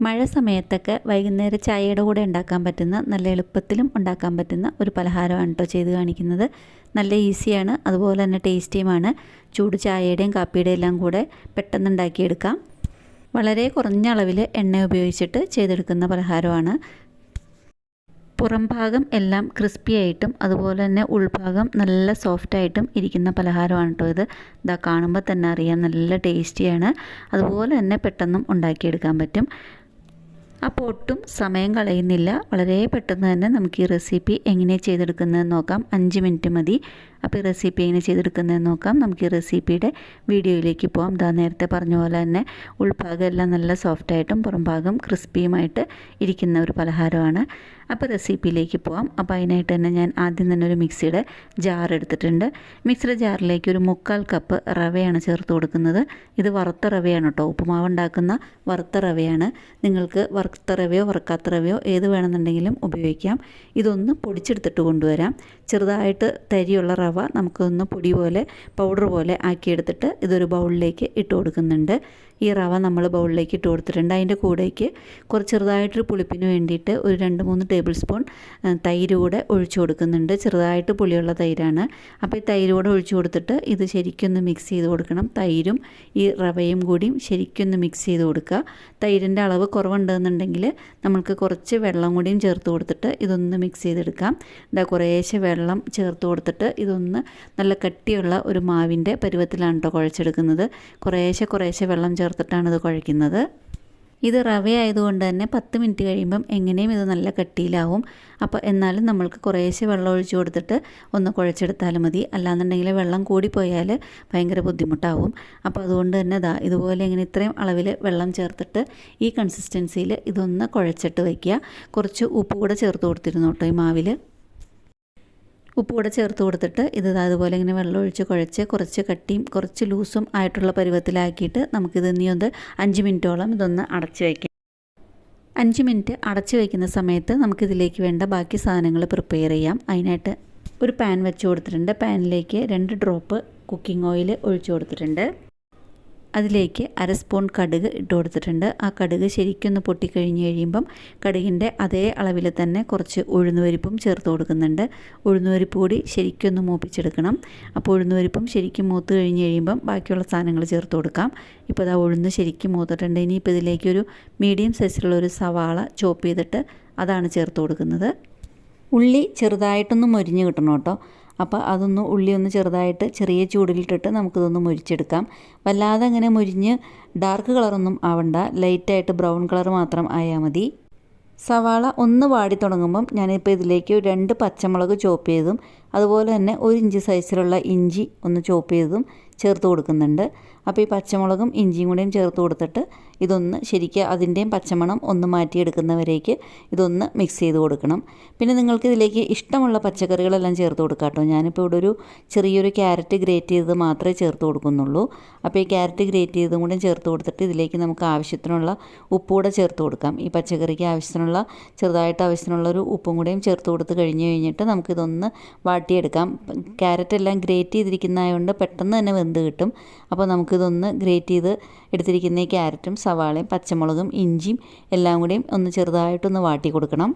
മഴ സമയത്തൊക്കെ വൈകുന്നേരം ചായയുടെ കൂടെ ഉണ്ടാക്കാൻ പറ്റുന്ന നല്ല എളുപ്പത്തിലും ഉണ്ടാക്കാൻ പറ്റുന്ന ഒരു പലഹാരമാണ് കേട്ടോ ചെയ്ത് കാണിക്കുന്നത്. നല്ല ഈസിയാണ്, അതുപോലെ തന്നെ ടേസ്റ്റിയുമാണ്. ചൂട് ചായയുടെയും കാപ്പിയുടെയും എല്ലാം കൂടെ പെട്ടെന്ന് ഉണ്ടാക്കിയെടുക്കാം. വളരെ കുറഞ്ഞ അളവിൽ എണ്ണ ഉപയോഗിച്ചിട്ട് ചെയ്തെടുക്കുന്ന പലഹാരമാണ്. പുറം ഭാഗം എല്ലാം ക്രിസ്പി ആയിട്ടും അതുപോലെ തന്നെ ഉൾഭാഗം നല്ല സോഫ്റ്റായിട്ടും ഇരിക്കുന്ന പലഹാരമാണ് കേട്ടോ ഇത്. ഇതാ കാണുമ്പോൾ തന്നെ അറിയാം, നല്ല ടേസ്റ്റിയാണ്. അതുപോലെ തന്നെ പെട്ടെന്നും ഉണ്ടാക്കിയെടുക്കാൻ പറ്റും. അപ്പോൾ ഒട്ടും സമയം കളയുന്നില്ല, വളരെ പെട്ടെന്ന് തന്നെ നമുക്ക് ഈ റെസിപ്പി എങ്ങനെ ചെയ്തെടുക്കുന്നതെന്ന് നോക്കാം. 5 മിനിറ്റ് മതി. അപ്പോൾ ഈ റെസിപ്പി എങ്ങനെ ചെയ്തെടുക്കുന്നതെന്ന് നോക്കാം. നമുക്ക് ഈ റെസിപ്പിയുടെ വീഡിയോയിലേക്ക് പോകാം. ഇതാ നേരത്തെ പറഞ്ഞ പോലെ തന്നെ ഉൾഭാഗം എല്ലാം നല്ല സോഫ്റ്റായിട്ടും പുറം ഭാഗം ക്രിസ്പിയുമായിട്ട് ഇരിക്കുന്ന ഒരു പലഹാരമാണ്. അപ്പോൾ റെസിപ്പിയിലേക്ക് പോകാം. അപ്പോൾ അതിനായിട്ട് തന്നെ ഞാൻ ആദ്യം തന്നെ ഒരു മിക്സിയുടെ ജാർ എടുത്തിട്ടുണ്ട്. മിക്സിയുടെ ജാറിലേക്ക് ഒരു 1/4 കപ്പ് റവയാണ് ചേർത്ത് കൊടുക്കുന്നത്. ഇത് വറുത്ത റവയാണ് കേട്ടോ, ഉപ്പുമാവ് ഉണ്ടാക്കുന്ന വറുത്ത റവയാണ്. നിങ്ങൾക്ക് വറുത്ത റവയോ വറുക്കാത്ത റവയോ ഏത് വേണമെന്നുണ്ടെങ്കിലും ഉപയോഗിക്കാം. ഇതൊന്ന് പൊടിച്ചെടുത്തിട്ട് കൊണ്ടുവരാം. ചെറുതായിട്ട് തരിയുള്ള റവ നമുക്കൊന്ന് പൊടി പോലെ പൗഡർ പോലെ ആക്കിയെടുത്തിട്ട് ഇതൊരു ബൗളിലേക്ക് ഇട്ട് കൊടുക്കുന്നുണ്ട്. ഈ റവ നമ്മൾ ബൗളിലേക്ക് ഇട്ട് കൊടുത്തിട്ടുണ്ട്. അതിൻ്റെ കൂടേക്ക് കുറച്ച് ചെറുതായിട്ടൊരു പുളിപ്പിന് വേണ്ടിയിട്ട് ഒരു 2-3 ടേബിൾ സ്പൂൺ തൈര് കൂടെ ഒഴിച്ചു കൊടുക്കുന്നുണ്ട്. ചെറുതായിട്ട് പുളിയുള്ള തൈരാണ്. അപ്പോൾ ഈ തൈര് കൂടെ ഒഴിച്ചു കൊടുത്തിട്ട് ഇത് ശരിക്കൊന്ന് മിക്സ് ചെയ്ത് കൊടുക്കണം. തൈരും ഈ റവയും കൂടിയും ശരിക്കൊന്ന് മിക്സ് ചെയ്ത് കൊടുക്കുക. തൈരിൻ്റെ അളവ് കുറവുണ്ടെന്നുണ്ടെങ്കിൽ നമുക്ക് കുറച്ച് വെള്ളം കൂടിയും ചേർത്ത് കൊടുത്തിട്ട് ഇതൊന്ന് മിക്സ് ചെയ്തെടുക്കാം. ഇതാ കുറേശ്ശെ വെള്ളം ചേർത്ത് കൊടുത്തിട്ട് ഇതൊന്ന് നല്ല കട്ടിയുള്ള ഒരു മാവിൻ്റെ പരുവത്തിലാണ് കേട്ടോ കുഴച്ചെടുക്കുന്നത്. കുറേശ്ശെ വെള്ളം ചേർത്തിട്ടാണ് ഇത് കുഴയ്ക്കുന്നത്. ഇത് റവ ആയതുകൊണ്ട് തന്നെ 10 മിനിറ്റ് കഴിയുമ്പം എങ്ങനെയും ഇത് നല്ല കട്ടിയിലാവും. അപ്പോൾ എന്നാലും നമ്മൾക്ക് കുറേശ്ശെ വെള്ളം ഒഴിച്ചു കൊടുത്തിട്ട് ഒന്ന് കുഴച്ചെടുത്താലും മതി. അല്ലാന്നുണ്ടെങ്കിൽ വെള്ളം കൂടിപ്പോയാൽ ഭയങ്കര ബുദ്ധിമുട്ടാവും. അപ്പോൾ അതുകൊണ്ട് തന്നെ ഇതുപോലെ ഇങ്ങനെ ഇത്രയും അളവിൽ വെള്ളം ചേർത്തിട്ട് ഈ കൺസിസ്റ്റൻസിയിൽ ഇതൊന്ന് കുഴച്ചിട്ട് വയ്ക്കുക. കുറച്ച് ഉപ്പ് കൂടെ ചേർത്ത് കൊടുത്തിരുന്നു കേട്ടോ ഈ മാവിൽ. ഉപ്പ് കൂടെ ചേർത്ത് കൊടുത്തിട്ട് ഇത് അതുപോലെ ഇങ്ങനെ വെള്ളം ഒഴിച്ച് കുഴച്ച് കുറച്ച് കട്ടിയും കുറച്ച് ലൂസും ആയിട്ടുള്ള പരുവത്തിലാക്കിയിട്ട് നമുക്കിത് ഇനി ഒന്ന് 5 മിനിറ്റോളം ഇതൊന്ന് അടച്ച് വയ്ക്കാം. 5 മിനിറ്റ് അടച്ച് വയ്ക്കുന്ന സമയത്ത് നമുക്കിതിലേക്ക് വേണ്ട ബാക്കി സാധനങ്ങൾ പ്രിപ്പയർ ചെയ്യാം. അതിനായിട്ട് ഒരു പാൻ വെച്ച് കൊടുത്തിട്ടുണ്ട്. പാനിലേക്ക് 2 ഡ്രോപ്പ് കുക്കിംഗ് ഓയിൽ ഒഴിച്ച് കൊടുത്തിട്ടുണ്ട്. അതിലേക്ക് 1/2 സ്പൂൺ കടുക് ഇട്ട് കൊടുത്തിട്ടുണ്ട്. ആ കടുക് ശരിക്കൊന്ന് പൊട്ടിക്കഴിഞ്ഞ് കഴിയുമ്പം കടുകിൻ്റെ അതേ അളവിൽ തന്നെ കുറച്ച് ഉഴുന്നുപരിപ്പും ചേർത്ത് കൊടുക്കുന്നുണ്ട്. ഉഴുന്നുപരിപ്പ് കൂടി ശരിക്കൊന്ന് മൂപ്പിച്ചെടുക്കണം. അപ്പോൾ ഉഴുന്നുപരിപ്പും ശരിക്കും മൂത്ത് കഴിഞ്ഞ് കഴിയുമ്പം ബാക്കിയുള്ള സാധനങ്ങൾ ചേർത്ത് കൊടുക്കാം. ഇപ്പോൾ ഇതാ ഉഴുന്ന് ശരിക്കും മൂത്തിട്ടുണ്ട്. ഇനിയിപ്പോൾ ഇതിലേക്കൊരു മീഡിയം സൈസിലുള്ള ഒരു സവാള ചോപ്പ് ചെയ്തിട്ട് അതാണ് ചേർത്ത് കൊടുക്കുന്നത്. ഉള്ളി ചെറുതായിട്ടൊന്ന് മൊരിഞ്ഞ് കിട്ടണം കേട്ടോ. അപ്പോൾ അതൊന്ന് ഉള്ളി ഒന്ന് ചെറുതായിട്ട് ചെറിയ ചൂടിലിട്ടിട്ട് നമുക്കിതൊന്ന് മൊരിച്ചെടുക്കാം. വല്ലാതെ അങ്ങനെ മൊരിഞ്ഞ് ഡാർക്ക് കളറൊന്നും ആവണ്ട, ലൈറ്റായിട്ട് ബ്രൗൺ കളർ മാത്രം ആയാൽ മതി. സവാള ഒന്ന് വാടി തുടങ്ങുമ്പം ഞാനിപ്പോൾ ഇതിലേക്ക് 2 പച്ചമുളക് ചോപ്പ് ചെയ്തതും അതുപോലെ തന്നെ 1 ഇഞ്ച് സൈസിലുള്ള ഇഞ്ചി ഒന്ന് ചോപ്പ് ചെയ്തതും ചേർത്ത് കൊടുക്കുന്നുണ്ട്. അപ്പോൾ ഈ പച്ചമുളകും ഇഞ്ചിയും കൂടെയും ചേർത്ത് കൊടുത്തിട്ട് ഇതൊന്ന് ശരിക്കും അതിൻ്റെയും പച്ചമണം ഒന്ന് മാറ്റിയെടുക്കുന്നവരേക്ക് ഇതൊന്ന് മിക്സ് ചെയ്ത് കൊടുക്കണം. പിന്നെ നിങ്ങൾക്ക് ഇതിലേക്ക് ഇഷ്ടമുള്ള പച്ചക്കറികളെല്ലാം ചേർത്ത് കൊടുക്കാം കേട്ടോ. ഞാനിപ്പോൾ ഇവിടെ ഒരു ചെറിയൊരു ക്യാരറ്റ് ഗ്രേറ്റ് ചെയ്തത് മാത്രമേ ചേർത്ത് കൊടുക്കുന്നുള്ളൂ. അപ്പോൾ ഈ ക്യാരറ്റ് ഗ്രേറ്റ് ചെയ്തതും കൂടെ ചേർത്ത് കൊടുത്തിട്ട് ഇതിലേക്ക് നമുക്ക് ആവശ്യത്തിനുള്ള ഉപ്പ് കൂടെ ചേർത്ത് കൊടുക്കാം. ഈ പച്ചക്കറിക്ക് ആവശ്യത്തിനുള്ള ചെറുതായിട്ട് ആവശ്യത്തിനുള്ളൊരു ഉപ്പും കൂടെയും ചേർത്ത് കൊടുത്ത് കഴിഞ്ഞിട്ട് നമുക്കിതൊന്ന് വാട്ടിയെടുക്കാം. ക്യാരറ്റ് എല്ലാം ഗ്രേറ്റ് ചെയ്തിരിക്കുന്നതായതുകൊണ്ട് പെട്ടെന്ന് തന്നെ വെന്ത് കിട്ടും. അപ്പോൾ നമുക്കിതൊന്ന് ഗ്രേറ്റ് ചെയ്ത് എടുത്തിരിക്കുന്ന ഈ ക്യാരറ്റും സവാളയും പച്ചമുളകും ഇഞ്ചിയും എല്ലാം കൂടിയും ഒന്ന് ചെറുതായിട്ടൊന്ന് വാട്ടി കൊടുക്കണം.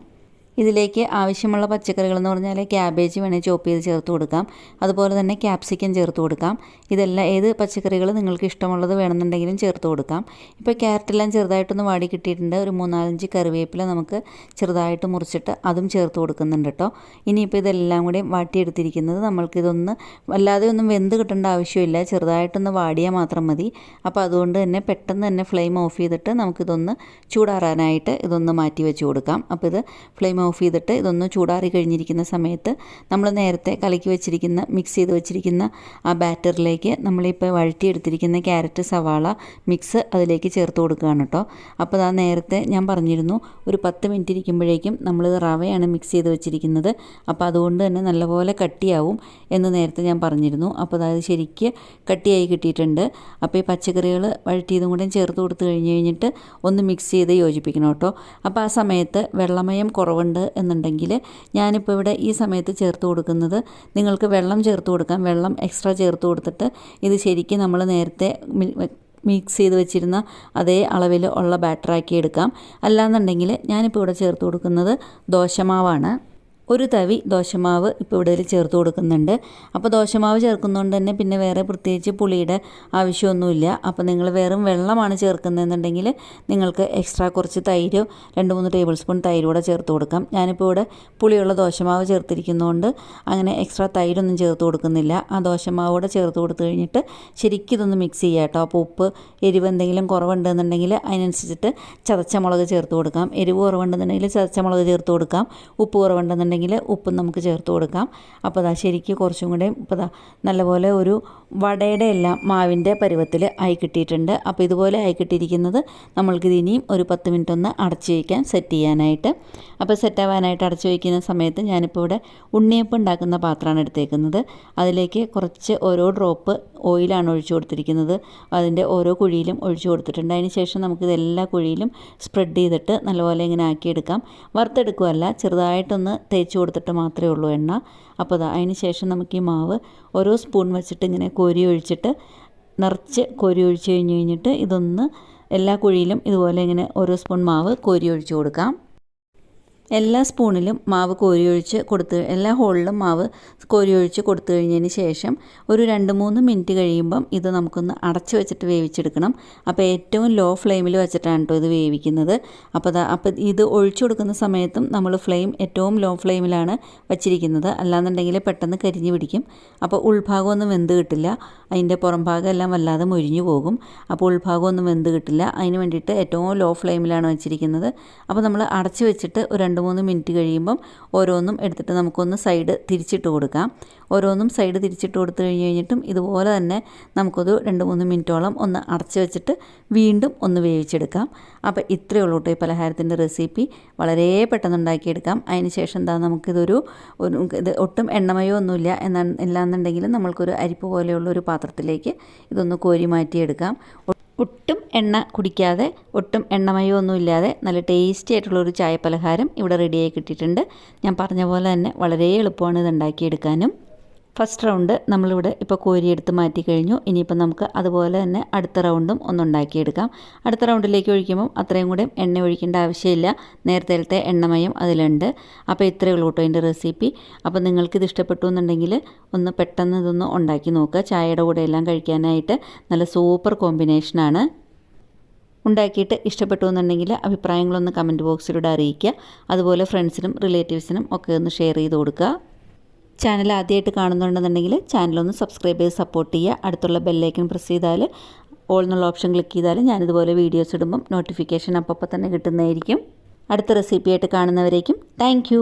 ഇതിലേക്ക് ആവശ്യമുള്ള പച്ചക്കറികളെന്ന് പറഞ്ഞാൽ ക്യാബേജ് വേണേൽ ചോപ്പ് ചെയ്ത് ചേർത്ത് കൊടുക്കാം. അതുപോലെ തന്നെ ക്യാപ്സിക്കം ചേർത്ത് കൊടുക്കാം. ഇതെല്ലാം ഏത് പച്ചക്കറികൾ നിങ്ങൾക്ക് ഇഷ്ടമുള്ളത് വേണമെന്നുണ്ടെങ്കിലും ചേർത്ത് കൊടുക്കാം. ഇപ്പോൾ ക്യാരറ്റെല്ലാം ചെറുതായിട്ടൊന്ന് വാടി കിട്ടിയിട്ടുണ്ട്. ഒരു 3-4 കറിവേപ്പില നമുക്ക് ചെറുതായിട്ട് മുറിച്ചിട്ട് അതും ചേർത്ത് കൊടുക്കുന്നുണ്ട് കേട്ടോ. ഇനിയിപ്പോൾ ഇതെല്ലാം കൂടി വാട്ടിയെടുത്തിരിക്കുന്നത് നമ്മൾക്കിതൊന്ന് വല്ലാതെ ഒന്നും വെന്ത് കിട്ടേണ്ട ആവശ്യമില്ല, ചെറുതായിട്ടൊന്ന് വാടിയാൽ മാത്രം മതി. അപ്പോൾ അതുകൊണ്ട് തന്നെ പെട്ടെന്ന് തന്നെ ഫ്ലെയിം ഓഫ് ചെയ്തിട്ട് നമുക്കിതൊന്ന് ചൂടാറാനായിട്ട് ഇതൊന്ന് മാറ്റി വെച്ച് കൊടുക്കാം. അപ്പോൾ ഇത് ഫ്ലെയിം ഓഫ് ചെയ്തിട്ട് ഇതൊന്ന് ചൂടാറി കഴിഞ്ഞിരിക്കുന്ന സമയത്ത് നമ്മൾ നേരത്തെ കലക്കി വെച്ചിരിക്കുന്ന മിക്സ് ചെയ്ത് വെച്ചിരിക്കുന്ന ആ ബാറ്ററിലേക്ക് നമ്മളിപ്പോൾ വഴറ്റിയെടുത്തിരിക്കുന്ന ക്യാരറ്റ് സവാള മിക്സ് അതിലേക്ക് ചേർത്ത് കൊടുക്കുകയാണ് കേട്ടോ. അപ്പോൾ അത് നേരത്തെ ഞാൻ പറഞ്ഞിരുന്നു ഒരു 10 മിനിറ്റ് ഇരിക്കുമ്പോഴേക്കും നമ്മൾ റവയാണ് മിക്സ് ചെയ്ത് വെച്ചിരിക്കുന്നത്. അപ്പോൾ അതുകൊണ്ട് തന്നെ നല്ലപോലെ കട്ടിയാവും എന്ന് നേരത്തെ ഞാൻ പറഞ്ഞിരുന്നു. അപ്പോൾ അതായത് ശരിക്ക് കട്ടിയായി കിട്ടിയിട്ടുണ്ട്. അപ്പോൾ ഈ പച്ചക്കറികൾ വഴറ്റിയതും കൂടെ ചേർത്ത് കൊടുത്ത് കഴിഞ്ഞിട്ട് ഒന്ന് മിക്സ് ചെയ്ത് യോജിപ്പിക്കണം കേട്ടോ. അപ്പോൾ ആ സമയത്ത് വെള്ളമയം കുറവുണ്ട് എന്നുണ്ടെങ്കിൽ ഞാനിപ്പോൾ ഇവിടെ ഈ സമയത്ത് ചേർത്ത് കൊടുക്കുന്നത്, നിങ്ങൾക്ക് വെള്ളം ചേർത്ത് കൊടുക്കാം. വെള്ളം എക്സ്ട്രാ ചേർത്ത് കൊടുത്തിട്ട് ഇത് ശരിക്കും നമ്മൾ നേരത്തെ മിക്സ് ചെയ്ത് വെച്ചിരുന്ന അതേ അളവിൽ ഉള്ള ബാറ്ററാക്കി എടുക്കാം. അല്ലാന്നുണ്ടെങ്കിൽ ഞാനിപ്പോൾ ഇവിടെ ചേർത്ത് കൊടുക്കുന്നത് ദോശമാവാണ്. ഒരു തവി ദോശമാവ് ഇപ്പോൾ ഇവിടെ ചേർത്ത് കൊടുക്കുന്നുണ്ട്. അപ്പോൾ ദോശമാവ് ചേർക്കുന്നതുകൊണ്ട് തന്നെ പിന്നെ വേറെ പ്രത്യേകിച്ച് പുളിയുടെ ആവശ്യമൊന്നുമില്ല. അപ്പോൾ നിങ്ങൾ വെറും വെള്ളമാണ് ചേർക്കുന്നതെന്നുണ്ടെങ്കിൽ നിങ്ങൾക്ക് എക്സ്ട്രാ കുറച്ച് തൈരോ 2-3 ടേബിൾ സ്പൂൺ തൈര് കൂടെ ചേർത്ത് കൊടുക്കാം. ഞാനിപ്പോൾ ഇവിടെ പുളിയുള്ള ദോശമാവ് ചേർത്തിരിക്കുന്നതുകൊണ്ട് അങ്ങനെ എക്സ്ട്രാ തൈരൊന്നും ചേർത്ത് കൊടുക്കുന്നില്ല. ആ ദോശമാവ് കൂടെ ചേർത്ത് കൊടുത്തു കഴിഞ്ഞിട്ട് ശരിക്കും ഇതൊന്ന് മിക്സ് ചെയ്യാം കേട്ടോ. അപ്പോൾ ഉപ്പ് എരിവ് എന്തെങ്കിലും കുറവുണ്ടെന്നുണ്ടെങ്കിൽ അതിനനുസരിച്ചിട്ട് ചതച്ച മുളക് ചേർത്ത് കൊടുക്കാം. എരിവ് കുറവുണ്ടെന്നുണ്ടെങ്കിൽ ചതച്ച മുളക് ചേർത്ത് കൊടുക്കാം. ഉപ്പ് കുറവുണ്ടെന്നുണ്ടെങ്കിൽ ഉപ്പും നമുക്ക് ചേർത്ത് കൊടുക്കാം. അപ്പോൾ അതാ ശരിക്കും കുറച്ചും കൂടെ ഇപ്പോൾ അതാ നല്ലപോലെ ഒരു വടയുടെ എല്ലാം മാവിൻ്റെ പരുവത്തിൽ ആയി കിട്ടിയിട്ടുണ്ട്. അപ്പോൾ ഇതുപോലെ ആയി കിട്ടിയിരിക്കുന്നത് നമ്മൾക്കിത് ഇനിയും ഒരു 10 മിനിറ്റ് ഒന്ന് അടച്ച് വയ്ക്കാം സെറ്റ് ചെയ്യാനായിട്ട്. അപ്പോൾ സെറ്റാവാനായിട്ട് അടച്ച് വയ്ക്കുന്ന സമയത്ത് ഞാനിപ്പോൾ ഇവിടെ ഉണ്ണിയപ്പം ഉണ്ടാക്കുന്ന പാത്രമാണ് എടുത്തേക്കുന്നത്. അതിലേക്ക് കുറച്ച് ഓരോ ഡ്രോപ്പ് ഓയിലാണ് ഒഴിച്ചു കൊടുത്തിരിക്കുന്നത്. അതിൻ്റെ ഓരോ കുഴിയിലും ഒഴിച്ചു കൊടുത്തിട്ടുണ്ട്. അതിന് ശേഷം നമുക്കിത് എല്ലാ കുഴിയിലും സ്പ്രെഡ് ചെയ്തിട്ട് നല്ലപോലെ ഇങ്ങനെ ആക്കിയെടുക്കാം. വറുത്തെടുക്കുകയല്ല, ചെറുതായിട്ടൊന്ന് തേച്ച് കൊടുത്തിട്ട് മാത്രമേ ഉള്ളൂ എണ്ണ. അപ്പോൾ അതിന് ശേഷം നമുക്ക് ഈ മാവ് ഓരോ സ്പൂൺ വെച്ചിട്ട് ഇങ്ങനെ കോരി ഒഴിച്ചിട്ട് നിറച്ച് കോരി ഒഴിച്ച് കഴിഞ്ഞിട്ട് ഇതൊന്ന് എല്ലാ കുഴിയിലും ഇതുപോലെ ഇങ്ങനെ ഓരോ സ്പൂൺ മാവ് കോരി ഒഴിച്ച് കൊടുക്കാം. എല്ലാ സ്പൂണിലും മാവ് കോരിയൊഴിച്ച് കൊടുത്ത് എല്ലാ ഹോളിലും മാവ് കോരിയൊഴിച്ച് കൊടുത്തു കഴിഞ്ഞതിന് ശേഷം ഒരു 2-3 മിനിറ്റ് കഴിയുമ്പം ഇത് നമുക്കൊന്ന് അടച്ച് വെച്ചിട്ട് വേവിച്ചെടുക്കണം. അപ്പോൾ ഏറ്റവും ലോ ഫ്ലെയിമിൽ വെച്ചിട്ടാണ് കേട്ടോ ഇത് വേവിക്കുന്നത്. അപ്പോൾ ഇത് ഒഴിച്ചു കൊടുക്കുന്ന സമയത്തും നമ്മൾ ഫ്ലെയിം ഏറ്റവും ലോ ഫ്ലെയിമിലാണ് വച്ചിരിക്കുന്നത്. അല്ലാന്നുണ്ടെങ്കിൽ പെട്ടെന്ന് കരിഞ്ഞു പിടിക്കും. അപ്പോൾ ഉൾഭാഗമൊന്നും വെന്ത് കിട്ടില്ല. അതിൻ്റെ പുറം ഭാഗം എല്ലാം വല്ലാതെ മൊരിഞ്ഞു പോകും. അപ്പോൾ ഉൾഭാഗമൊന്നും വെന്ത് കിട്ടില്ല. അതിന് വേണ്ടിയിട്ട് ഏറ്റവും ലോ ഫ്ലെയിമിലാണ് വെച്ചിരിക്കുന്നത്. അപ്പോൾ നമ്മൾ അടച്ച് വെച്ചിട്ട് ഒരു 2-3 മിനിറ്റ് കഴിയുമ്പം ഓരോന്നും എടുത്തിട്ട് നമുക്കൊന്ന് സൈഡ് തിരിച്ചിട്ട് കൊടുക്കാം. ഓരോന്നും സൈഡ് തിരിച്ചിട്ട് കൊടുത്തു കഴിഞ്ഞിട്ടും ഇതുപോലെ തന്നെ നമുക്കൊരു 2-3 മിനിറ്റോളം ഒന്ന് അടച്ച് വെച്ചിട്ട് വീണ്ടും ഒന്ന് വേവിച്ചെടുക്കാം. അപ്പോൾ ഇത്രയേ ഉള്ളൂ കേട്ടോ ഈ പലഹാരത്തിൻ്റെ റെസിപ്പി. വളരെ പെട്ടെന്ന് ഉണ്ടാക്കിയെടുക്കാം. അതിന് ശേഷം എന്താ നമുക്കിതൊരു ഇത് ഒട്ടും എണ്ണമയോ ഒന്നുമില്ല എല്ലാന്നുണ്ടെങ്കിൽ നമ്മൾക്കൊരു അരിപ്പ് പോലെയുള്ള ഒരു പാത്രത്തിലേക്ക് ഇതൊന്ന് കോരി മാറ്റിയെടുക്കാം. ഒട്ടും എണ്ണ കുടിക്കാതെ ഒട്ടും എണ്ണമയോ ഒന്നും ഇല്ലാതെ നല്ല ടേസ്റ്റി ആയിട്ടുള്ളൊരു ചായ പലഹാരം ഇവിടെ റെഡിയായി കിട്ടിയിട്ടുണ്ട്. ഞാൻ പറഞ്ഞ പോലെ തന്നെ വളരെ എളുപ്പമാണ് ഇത് ഉണ്ടാക്കിയെടുക്കാനും. ഫസ്റ്റ് റൗണ്ട് നമ്മളിവിടെ ഇപ്പോൾ കോരിയെടുത്ത് മാറ്റി കഴിഞ്ഞു. ഇനിയിപ്പോൾ നമുക്ക് അതുപോലെ തന്നെ അടുത്ത റൗണ്ടും ഒന്നുണ്ടാക്കിയെടുക്കാം. അടുത്ത റൗണ്ടിലേക്ക് ഒഴിക്കുമ്പം അത്രയും കൂടെ എണ്ണ ഒഴിക്കേണ്ട ആവശ്യമില്ല. നേരത്തെ എണ്ണമയം അതിലുണ്ട്. അപ്പോൾ ഇത്രയേ ഉള്ളൂ കേട്ടോ ഇതിൻ്റെ റെസിപ്പി. അപ്പോൾ നിങ്ങൾക്കിത് ഇഷ്ടപ്പെട്ടു എന്നുണ്ടെങ്കിൽ ഒന്ന് പെട്ടെന്ന് ഇതൊന്ന് ഉണ്ടാക്കി നോക്കുക. ചായയുടെ കൂടെ എല്ലാം കഴിക്കാനായിട്ട് നല്ല സൂപ്പർ കോമ്പിനേഷനാണ്. ഉണ്ടാക്കിയിട്ട് ഇഷ്ടപ്പെട്ടു എന്നുണ്ടെങ്കിൽ അഭിപ്രായങ്ങളൊന്ന് കമൻറ്റ് ബോക്സിലൂടെ അറിയിക്കുക. അതുപോലെ ഫ്രണ്ട്സിനും റിലേറ്റീവ്സിനും ഒക്കെ ഒന്ന് ഷെയർ ചെയ്ത് കൊടുക്കുക. ചാനൽ ആദ്യമായിട്ട് കാണുന്നുണ്ടെന്നുണ്ടെങ്കിൽ ചാനലൊന്ന് സബ്സ്ക്രൈബ് ചെയ്ത് സപ്പോർട്ട് ചെയ്യുക. അടുത്തുള്ള ബെല്ലൈക്കൺ പ്രസ് ചെയ്താൽ ഓൾ എന്നുള്ള ഓപ്ഷൻ ക്ലിക്ക് ചെയ്താൽ ഞാനിതുപോലെ വീഡിയോസ് ഇടുമ്പം നോട്ടിഫിക്കേഷൻ അപ്പോൾ തന്നെ കിട്ടുന്നതായിരിക്കും. അടുത്ത റെസിപ്പിയായിട്ട് കാണുന്നവരേക്കും താങ്ക്